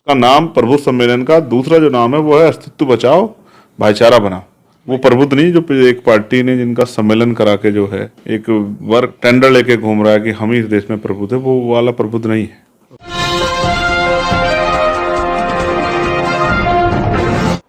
का नाम प्रबुद्ध सम्मेलन का दूसरा जो नाम है वो है अस्तित्व बचाओ भाईचारा बनाओ। वो प्रबुद्ध नहीं जो एक पार्टी ने जिनका सम्मेलन करा के जो है एक वर्क टेंडर लेके घूम रहा है कि हम ही इस देश में प्रबुद्ध है, वो वाला प्रबुद्ध नहीं है।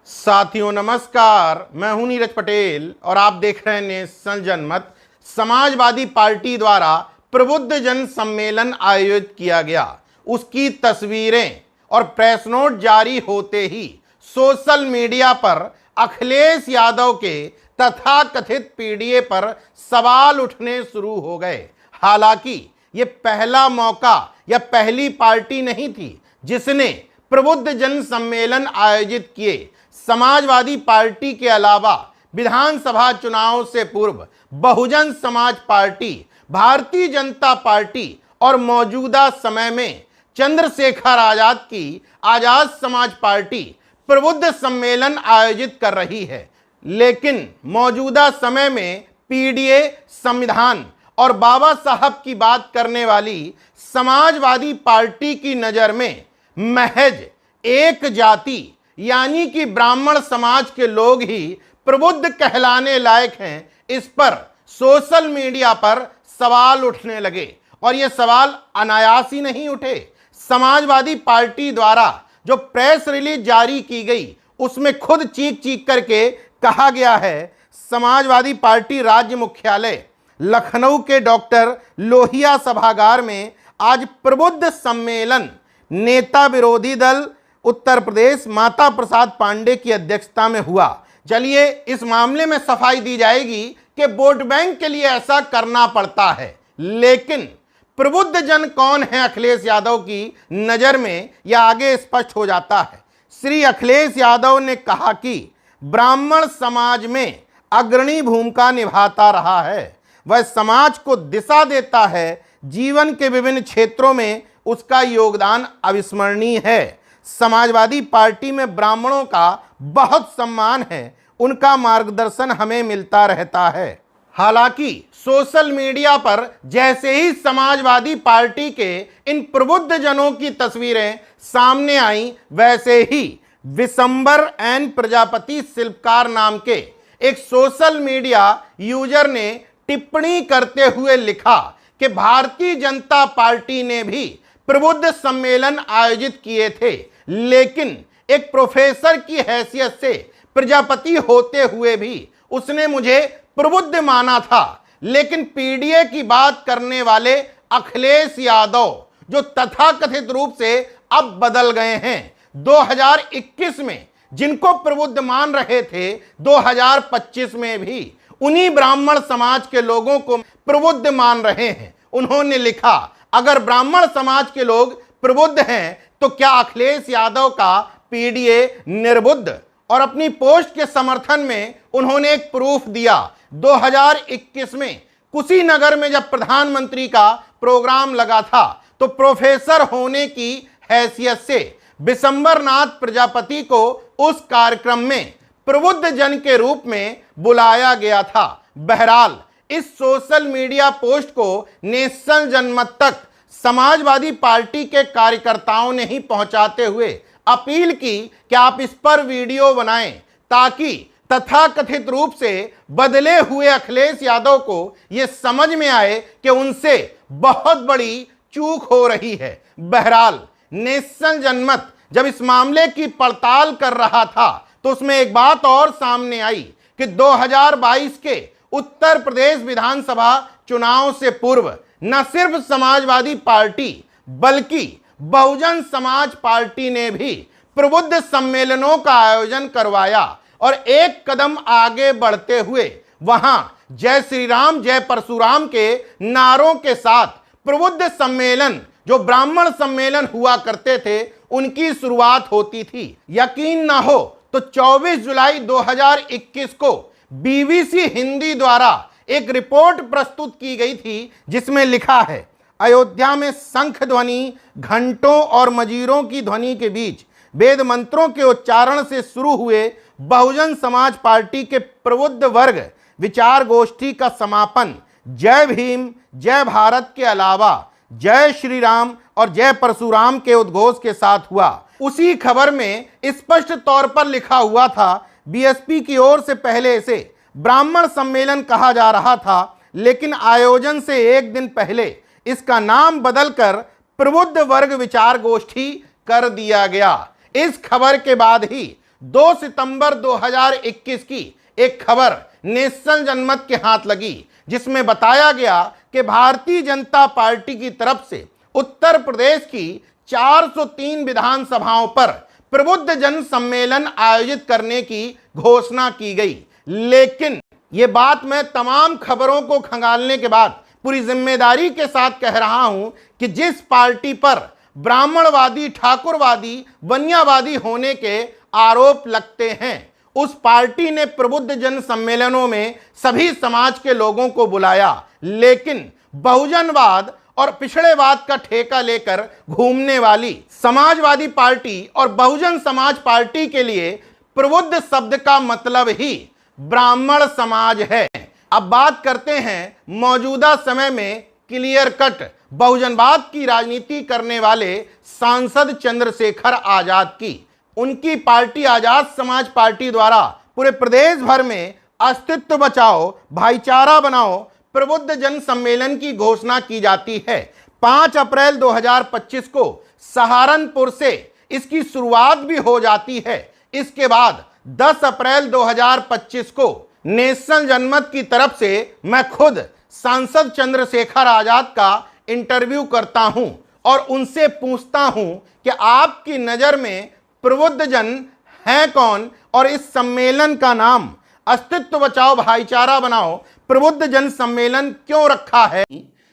साथियों नमस्कार, मैं हूं नीरज पटेल और आप देख रहे हैं नेशन जनमत। समाजवादी पार्टी द्वारा प्रबुद्ध जन सम्मेलन आयोजित किया गया, उसकी तस्वीरें और प्रेस नोट जारी होते ही सोशल मीडिया पर अखिलेश यादव के तथाकथित पीडीए पर सवाल उठने शुरू हो गए। हालांकि ये पहला मौका या पहली पार्टी नहीं थी जिसने प्रबुद्ध जन सम्मेलन आयोजित किए। समाजवादी पार्टी के अलावा विधानसभा चुनाव से पूर्व बहुजन समाज पार्टी, भारतीय जनता पार्टी और मौजूदा समय में चंद्रशेखर आजाद की आजाद समाज पार्टी प्रबुद्ध सम्मेलन आयोजित कर रही है। लेकिन मौजूदा समय में पीडीए, संविधान और बाबा साहब की बात करने वाली समाजवादी पार्टी की नज़र में महज एक जाति यानी कि ब्राह्मण समाज के लोग ही प्रबुद्ध कहलाने लायक हैं, इस पर सोशल मीडिया पर सवाल उठने लगे। और ये सवाल अनायास ही नहीं उठे। समाजवादी पार्टी द्वारा जो प्रेस रिलीज जारी की गई उसमें खुद चीख चीख करके कहा गया है, समाजवादी पार्टी राज्य मुख्यालय लखनऊ के डॉक्टर लोहिया सभागार में आज प्रबुद्ध सम्मेलन नेता विरोधी दल उत्तर प्रदेश माता प्रसाद पांडे की अध्यक्षता में हुआ। चलिए इस मामले में सफाई दी जाएगी कि वोट बैंक के लिए ऐसा करना पड़ता है, लेकिन प्रबुद्ध जन कौन है अखिलेश यादव की नज़र में यह आगे स्पष्ट हो जाता है। श्री अखिलेश यादव ने कहा कि ब्राह्मण समाज में अग्रणी भूमिका निभाता रहा है, वह समाज को दिशा देता है, जीवन के विभिन्न क्षेत्रों में उसका योगदान अविस्मरणीय है। समाजवादी पार्टी में ब्राह्मणों का बहुत सम्मान है, उनका मार्गदर्शन हमें मिलता रहता है। हालांकि सोशल मीडिया पर जैसे ही समाजवादी पार्टी के इन प्रबुद्ध जनों की तस्वीरें सामने आई, वैसे ही विशंबर एन प्रजापति शिल्पकार नाम के एक सोशल मीडिया यूजर ने टिप्पणी करते हुए लिखा कि भारतीय जनता पार्टी ने भी प्रबुद्ध सम्मेलन आयोजित किए थे, लेकिन एक प्रोफेसर की हैसियत से प्रजापति होते हुए भी उसने मुझे प्रबुद्ध माना था। लेकिन पीडीए की बात करने वाले अखिलेश यादव जो तथाकथित रूप से अब बदल गए हैं, 2021 में जिनको प्रबुद्ध मान रहे थे, 2025 में भी उन्हीं ब्राह्मण समाज के लोगों को प्रबुद्ध मान रहे हैं। उन्होंने लिखा, अगर ब्राह्मण समाज के लोग प्रबुद्ध हैं तो क्या अखिलेश यादव का पीडीए निर्बुद्ध? और अपनी पोस्ट के समर्थन में उन्होंने एक प्रूफ दिया। 2021 में कुशीनगर में जब प्रधानमंत्री का प्रोग्राम लगा था तो प्रोफेसर होने की हैसियत से विशंबरनाथ प्रजापति को उस कार्यक्रम में प्रबुद्ध जन के रूप में बुलाया गया था। बहरहाल इस सोशल मीडिया पोस्ट को नेशन जनमत तक समाजवादी पार्टी के कार्यकर्ताओं ने ही पहुंचाते हुए अपील की कि आप इस पर वीडियो बनाएं ताकि तथाकथित रूप से बदले हुए अखिलेश यादव को यह समझ में आए कि उनसे बहुत बड़ी चूक हो रही है। बहरहाल नेशन जनमत जब इस मामले की पड़ताल कर रहा था तो उसमें एक बात और सामने आई कि 2022 के उत्तर प्रदेश विधानसभा चुनाव से पूर्व न सिर्फ समाजवादी पार्टी बल्कि बहुजन समाज पार्टी ने भी प्रबुद्ध सम्मेलनों का आयोजन करवाया और एक कदम आगे बढ़ते हुए वहां जय श्री राम जय परशुराम के नारों के साथ प्रबुद्ध सम्मेलन जो ब्राह्मण सम्मेलन हुआ करते थे उनकी शुरुआत होती थी। यकीन ना हो तो 24 जुलाई 2021 को बीबीसी हिंदी द्वारा एक रिपोर्ट प्रस्तुत की गई थी जिसमें लिखा है, अयोध्या में शंख ध्वनि, घंटों और मजीरों की ध्वनि के बीच वेद मंत्रों के उच्चारण से शुरू हुए बहुजन समाज पार्टी के प्रबुद्ध वर्ग विचार गोष्ठी का समापन जय भीम जय भारत के अलावा जय श्री राम और जय परशुराम के उद्घोष के साथ हुआ। उसी खबर में स्पष्ट तौर पर लिखा हुआ था, बीएसपी की ओर से पहले इसे ब्राह्मण सम्मेलन कहा जा रहा था, लेकिन आयोजन से एक दिन पहले इसका नाम बदलकर प्रबुद्ध वर्ग विचार गोष्ठी कर दिया गया। इस खबर के बाद ही 2 सितंबर 2021 की एक खबर नेशनल जनमत के हाथ लगी, जिसमें बताया गया कि भारतीय जनता पार्टी की तरफ से उत्तर प्रदेश की 403 विधानसभाओं पर प्रबुद्ध जन सम्मेलन आयोजित करने की घोषणा की गई। लेकिन यह बात मैं तमाम खबरों को खंगालने के बाद पूरी जिम्मेदारी के साथ कह रहा हूं कि जिस पार्टी पर ब्राह्मणवादी, ठाकुरवादी, बनियावादी होने के आरोप लगते हैं, उस पार्टी ने प्रबुद्ध जन सम्मेलनों में सभी समाज के लोगों को बुलाया, लेकिन बहुजनवाद और पिछड़ेवाद का ठेका लेकर घूमने वाली समाजवादी पार्टी और बहुजन समाज पार्टी के लिए प्रबुद्ध शब्द का मतलब ही ब्राह्मण समाज है। अब बात करते हैं मौजूदा समय में क्लियर कट बहुजनवाद की राजनीति करने वाले सांसद चंद्रशेखर आजाद की। उनकी पार्टी आजाद समाज पार्टी द्वारा पूरे प्रदेश भर में अस्तित्व बचाओ, भाईचारा बनाओ प्रबुद्ध जन सम्मेलन की घोषणा की जाती है। 5 अप्रैल 2025 को सहारनपुर से इसकी शुरुआत भी हो जाती है। इसके बाद 10 अप्रैल 2025 को नेशनल जनमत की तरफ से मैं खुद सांसद चंद्रशेखर आजाद का इंटरव्यू करता हूं और उनसे पूछता हूं कि आपकी नजर में प्रबुद्ध जन है कौन और इस सम्मेलन का नाम अस्तित्व बचाओ भाईचारा बनाओ प्रबुद्ध जन सम्मेलन क्यों रखा है।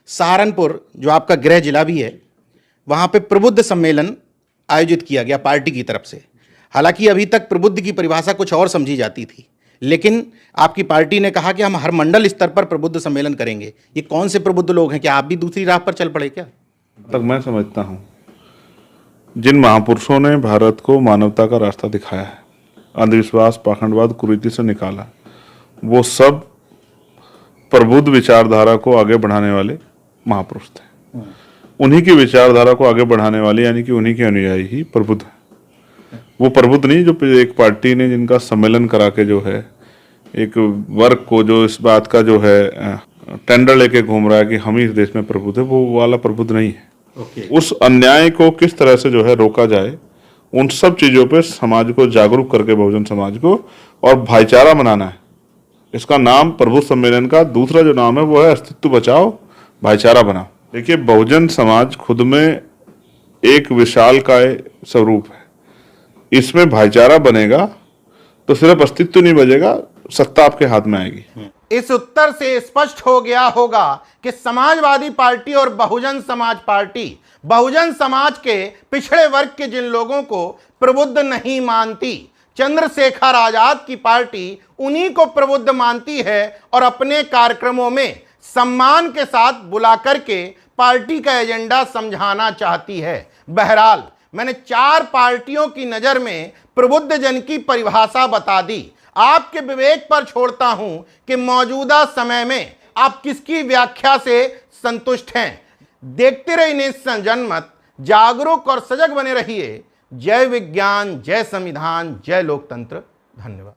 सहारनपुर जो आपका गृह जिला भी है, वहां पे प्रबुद्ध सम्मेलन आयोजित किया गया पार्टी की तरफ से। हालांकि अभी तक प्रबुद्ध की परिभाषा कुछ और समझी जाती थी, लेकिन आपकी पार्टी ने कहा कि हम हर मंडल स्तर पर प्रबुद्ध सम्मेलन करेंगे। ये कौन से प्रबुद्ध लोग हैं? क्या आप भी दूसरी राह पर चल पड़े क्या? तक मैं समझता हूं जिन महापुरुषों ने भारत को मानवता का रास्ता दिखाया है, अंधविश्वास, पाखंडवाद, कुरीति से निकाला, वो सब प्रबुद्ध विचारधारा को आगे बढ़ाने वाले महापुरुष थे। उन्हीं की विचारधारा को आगे बढ़ाने वाले यानी कि उन्हीं के अनुयायी ही प्रबुद्ध हैं। वो प्रबुद्ध नहीं जो एक पार्टी ने जिनका सम्मेलन करा के जो है एक वर्ग को जो इस बात का जो है टेंडर लेके घूम रहा है कि हम ही इस देश में प्रबुद्ध है, वो वाला प्रबुद्ध नहीं है। उस अन्याय को किस तरह से जो है रोका जाए, उन सब चीजों पे समाज को जागरूक करके बहुजन समाज को और भाईचारा बनाना है। इसका नाम प्रबुद्ध सम्मेलन का दूसरा जो नाम है वो है अस्तित्व बचाओ भाईचारा बनाओ। देखिए, बहुजन समाज खुद में एक विशालकाय स्वरूप है। इसमें भाईचारा बनेगा तो सिर्फ अस्तित्व नहीं बचेगा, सत्ता आपके हाथ में आएगी। इस उत्तर से स्पष्ट हो गया होगा कि समाजवादी पार्टी और बहुजन समाज पार्टी बहुजन समाज के पिछड़े वर्ग के जिन लोगों को प्रबुद्ध नहीं मानती, चंद्रशेखर आजाद की पार्टी उन्हीं को प्रबुद्ध मानती है और अपने कार्यक्रमों में सम्मान के साथ बुला करके पार्टी का एजेंडा समझाना चाहती है। बहरहाल मैंने 4 पार्टियों की नजर में प्रबुद्ध जन की परिभाषा बता दी। आपके विवेक पर छोड़ता हूं कि मौजूदा समय में आप किसकी व्याख्या से संतुष्ट हैं। देखते रहिए नेशनल जनमत, जागरूक और सजग बने रहिए। जय विज्ञान, जय संविधान, जय लोकतंत्र। धन्यवाद।